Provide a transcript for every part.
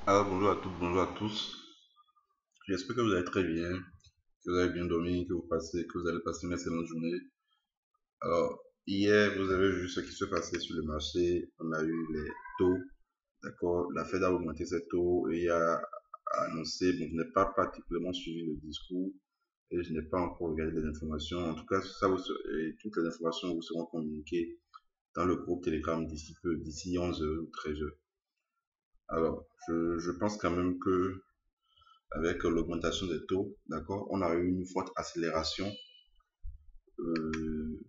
Alors bonjour à toutes, bonjour à tous. J'espère que vous allez très bien, que vous avez bien dormi, que vous allez passer une excellente journée. Alors, hier, vous avez vu ce qui se passait sur le marché. On a eu les taux, d'accord. La Fed a augmenté ses taux et a annoncé, bon, je n'ai pas particulièrement suivi le discours et je n'ai pas encore regardé les informations. En tout cas, et toutes les informations vous seront communiquées dans le groupe Telegram d'ici peu, d'ici 11 heures ou 13 heures. Alors, je pense quand même que avec l'augmentation des taux, d'accord, on a eu une forte accélération euh,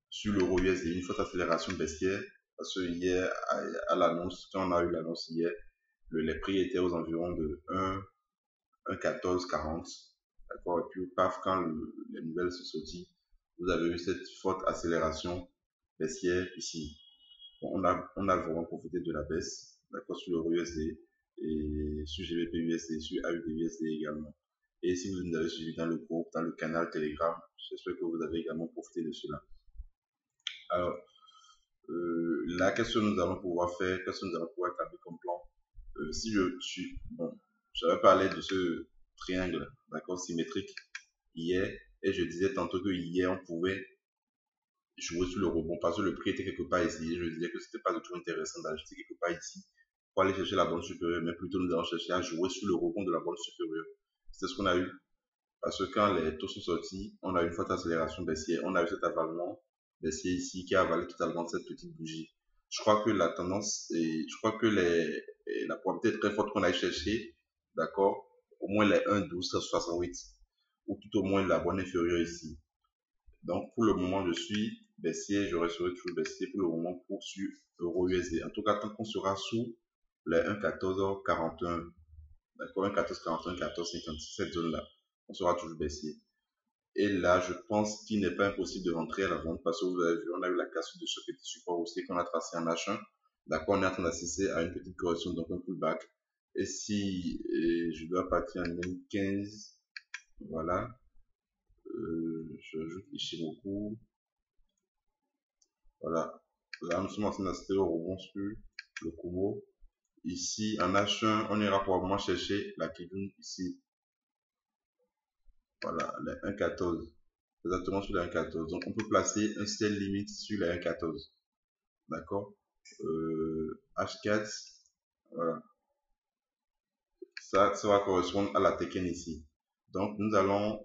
sur l'euro USD, une forte accélération baissière, parce que hier, à l'annonce, quand on a eu l'annonce hier, les prix étaient aux environs de 1,1440, d'accord, et puis paf, quand les nouvelles se sorties, vous avez eu cette forte accélération baissière ici. Bon, on a vraiment profité de la baisse, d'accord, sur l'euro USD et sur GBP USD, sur AUD USD également. Et si vous nous avez suivi dans le groupe, dans le canal Telegram, j'espère que vous avez également profité de cela. Alors, là, qu'est-ce que nous allons pouvoir faire? Qu'est-ce que nous allons pouvoir établir comme plan? Si je suis, bon, j'avais parlé de ce triangle, d'accord, symétrique hier, et je disais tantôt que hier, on pouvait jouer sur le rebond parce que le prix était quelque part ici. Je disais que c'était pas du tout intéressant d'acheter quelque part ici pour aller chercher la bande supérieure, mais plutôt nous allons chercher à jouer sur le rebond de la bande supérieure. C'est ce qu'on a eu. Parce que quand les taux sont sortis, on a eu une forte accélération baissière. On a eu cet avalement baissier ici qui a avalé totalement cette petite bougie. Je crois que la tendance, je crois que la probabilité est très forte qu'on aille chercher, d'accord, au moins les 1,1268 ou tout au moins la bande inférieure ici. Donc, pour le moment, je suis baissier, je resterai toujours baissier pour le moment pour sur euro USD. En tout cas, tant qu'on sera sous les 1,1441, d'accord, 1,1441, 1,1456, cette zone-là, on sera toujours baissier. Et là, je pense qu'il n'est pas impossible de rentrer à la vente parce que vous avez vu, on a eu la cassure de ce petit support aussi qu'on a tracé en H1. D'accord, on est en train d'assister à une petite correction, donc un pullback. Et si je dois partir en M15, voilà, j'ajoute Ishimoku. Voilà. Là, nous sommes en train d'assister au rebond sur le Kumo. Ici, en H1, on ira probablement chercher la Kijun ici. Voilà, les 1,14. Exactement sur les 1,14. Donc, on peut placer un sell limite sur les 1,14. D'accord? H4. Voilà. Ça va correspondre à la Tekken ici. Donc, nous allons, de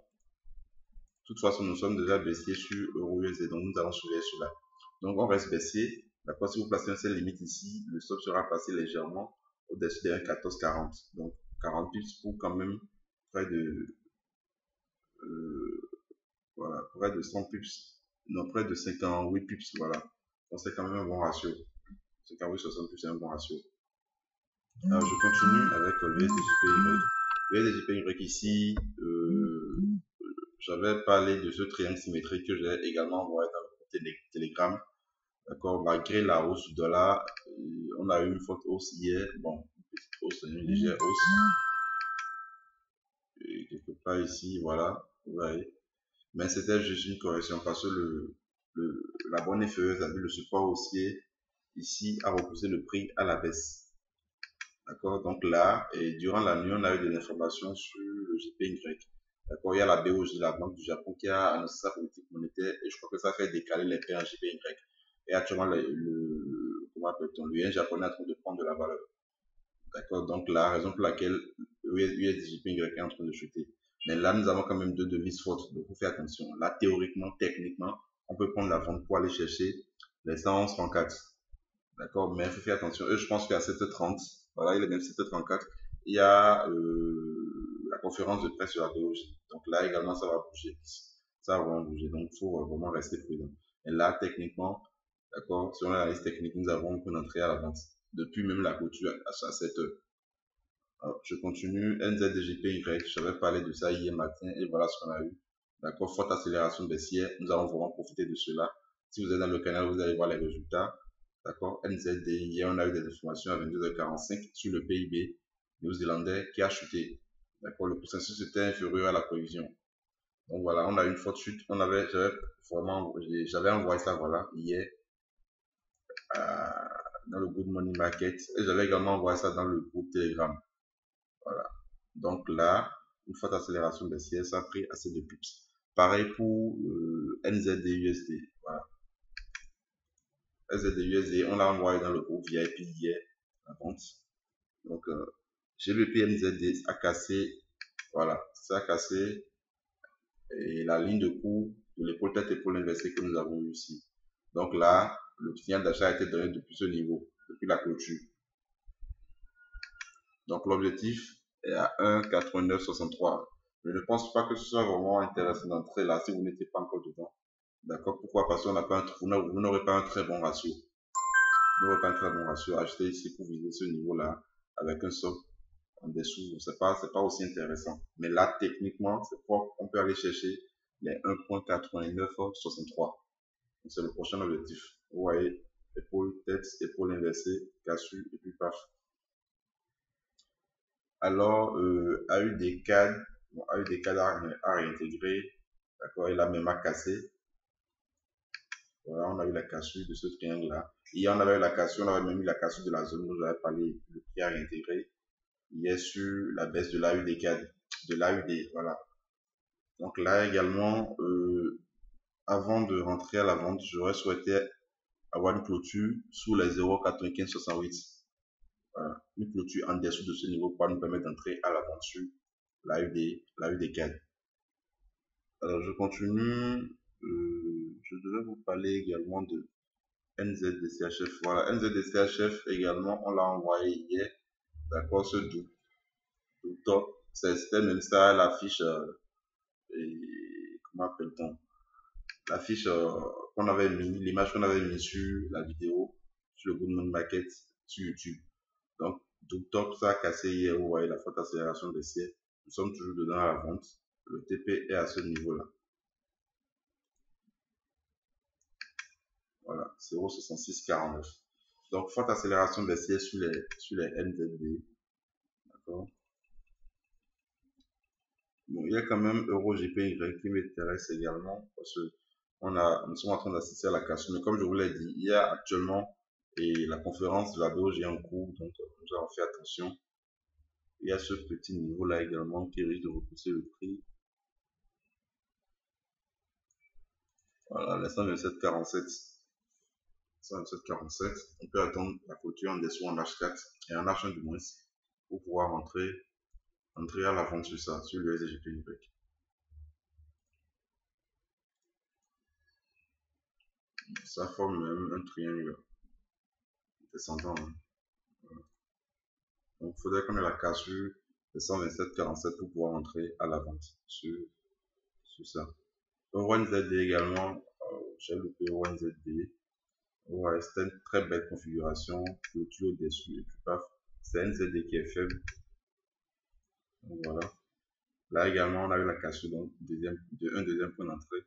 toute façon, nous sommes déjà baissiers sur Euro USD. Donc, nous allons surveiller cela. Donc, on reste baissier. D'accord, si vous placez un sell limite ici, le stop sera passé légèrement au-dessus des 1,1440. Donc, 40 pips pour quand même près de, euh, voilà, près de 100 pips. Non, près de 58 pips, voilà. Donc, c'est quand même un bon ratio. 58, 60 pips, c'est un bon ratio. Alors, je continue avec l'USDJPY. L'USDJPY ici, j'avais parlé de ce triangle symétrique que j'ai également envoyé dans le Telegram. D'accord, malgré la hausse du dollar, on a eu une forte hausse hier. Bon, une petite hausse, une légère hausse. Et quelque part ici, voilà, vous voyez. Mais c'était juste une correction parce que la bonne inférieure, c'est-à-dire le support haussier, ici, a repoussé le prix à la baisse. D'accord, donc là, et durant la nuit, on a eu des informations sur le JPY. D'accord, il y a la BOJ, la Banque du Japon, qui a annoncé sa politique monétaire et je crois que ça fait décaler les prix en JPY. Et actuellement, comment appelle-t-on, le yen japonais est en train de prendre de la valeur. D'accord, donc la raison pour laquelle USDJPY est en train de chuter. Mais là, nous avons quand même deux devises fortes, donc il faut faire attention. Là, théoriquement, techniquement, on peut prendre la vente pour aller chercher les 111,34. D'accord, mais il faut faire attention. Et je pense qu'à 7h30, voilà, il est même 7h34, il y a la conférence de presse sur la BOJ. Donc là également, ça va bouger. Ça va vraiment bouger. Donc il faut vraiment rester prudent. Et là, techniquement, d'accord, selon l'analyse technique, nous avons une entrée à la vente. Depuis même la clôture à 7h. Alors, je continue. NZDJPY, j'avais parlé de ça hier matin et voilà ce qu'on a eu. D'accord, forte accélération baissière. Nous allons vraiment profiter de cela. Si vous êtes dans le canal, vous allez voir les résultats. D'accord, NZD, hier on a eu des informations à 22h45 sur le PIB néo-zélandais qui a chuté. D'accord, le consensus était inférieur à la prévision. Donc voilà, on a eu une forte chute. J'avais envoyé ça voilà hier dans le Good Money Market et j'avais également envoyé ça dans le groupe Telegram. Voilà. Donc là, une forte accélération baissière, ça a pris assez de pips. Pareil pour NZD-USD. Voilà. NZD-USD, on l'a envoyé dans le groupe VIP hier, la vente. Donc, GBP-NZD a cassé, voilà, ça a cassé et la ligne de cours de l'épaule tête épaule inversée que nous avons eu ici. Donc là, le signal d'achat a été donné depuis ce niveau, depuis la clôture. Donc l'objectif est à 1,8963. Je ne pense pas que ce soit vraiment intéressant d'entrer là si vous n'étiez pas encore dedans. D'accord? Pourquoi? Parce qu'on n'a pas vous n'aurez pas un très bon ratio. Vous n'aurez pas un très bon ratio. Acheter ici pour viser ce niveau-là avec un stop en dessous, c'est pas aussi intéressant. Mais là, techniquement, c'est quoi? On peut aller chercher les 1,8963. C'est le prochain objectif. Vous voyez, épaule, tête, épaule inversée, cassure et puis paf. Alors, AUD-CAD, bon, AUD-CAD a réintégré, d'accord, et la même a cassé. Voilà, on a eu la cassure de ce triangle-là. Hier, on avait eu la cassure, on avait même eu la cassure de la zone dont j'avais parlé, le prix a réintégré. Hier, sur la baisse de l'AUD-CAD, de l'AUD, voilà. Donc là également, avant de rentrer à la vente, j'aurais souhaité avoir une clôture sous les 0,9568. Voilà. Une clôture en dessous de ce niveau pour nous permettre d'entrer à l'aventure, l'AUD-CAD. Alors je continue. Je devais vous parler également de NZDCHF. Voilà, NZDCHF également, on l'a envoyé hier. D'accord, ce top. C'était même ça l'affiche. Comment appelle-t-on? L'affiche qu'on avait mis, l'image qu'on avait mis sur la vidéo, sur le Good Money Market, sur YouTube. Donc, top, ça a cassé hier, vous voyez la forte accélération baissière. Nous sommes toujours dedans à la vente. Le TP est à ce niveau-là. Voilà, 0,6649. Donc, forte accélération baissière sur les NZD. D'accord. Bon, il y a quand même EuroGPY qui m'intéresse également parce que nous sommes en train d'assister à la cassure. Mais comme je vous l'ai dit, il y a actuellement la conférence de la BOJ en cours, donc nous avons fait attention. Il y a ce petit niveau-là également qui risque de repousser le prix. Voilà, les 127,47. 127,47. On peut attendre la clôture en dessous en H4 et en H1 du moins pour pouvoir entrer à la vente sur ça, sur le SGPY. Ça forme même un triangle descendant. Hein. Voilà. Donc il faudrait qu'on ait la cassure de 127,47 pour pouvoir entrer à la vente sur ça. OneZD également, j'ai loupé OneZD. Ouais, c'était une très belle configuration, clôture au-dessus et puis paf, c'est NZD qui est faible. Donc voilà. Là également, on a eu la cassure, donc un deuxième point d'entrée.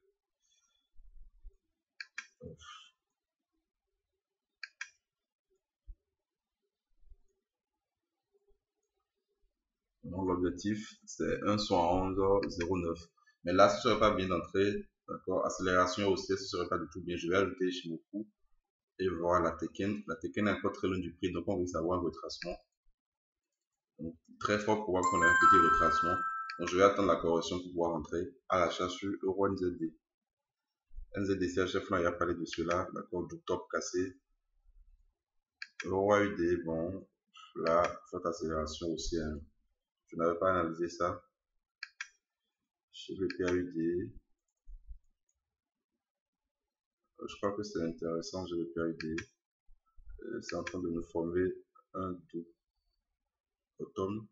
Donc l'objectif, c'est 1,71,09. Mais là, ce ne serait pas bien d'entrer, d'accord, accélération haussière, ce ne serait pas du tout bien. Je vais ajouter Shimoku et voir la Tekken. La Tekken est encore très loin du prix, donc on risque d'avoir un retracement. Donc, très fort probable qu'on ait un petit retracement. Donc, je vais attendre la correction pour pouvoir entrer à l'achat sur EuroNZD. NZDCHF, on a parlé de cela, d'accord, du top cassé. EuroAUD, bon, là, forte accélération aussi. Hein. Je n'avais pas analysé ça. Chez le PAUD, je crois que c'est intéressant, j'ai le PAUD. C'est en train de nous former un doux automne.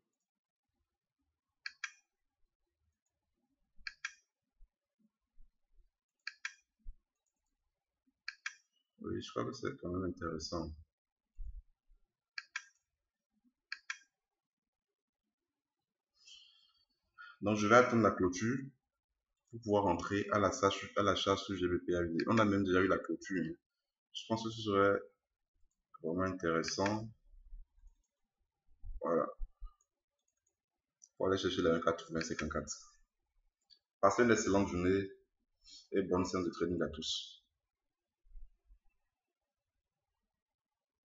Oui, je crois que c'est quand même intéressant. Donc, je vais attendre la clôture pour pouvoir entrer à l'achat sur GBPAUD. On a même déjà eu la clôture. Hein. Je pense que ce serait vraiment intéressant. Voilà. Pour aller chercher la 1,8054. Passez une excellente journée et bonne séance de trading à tous.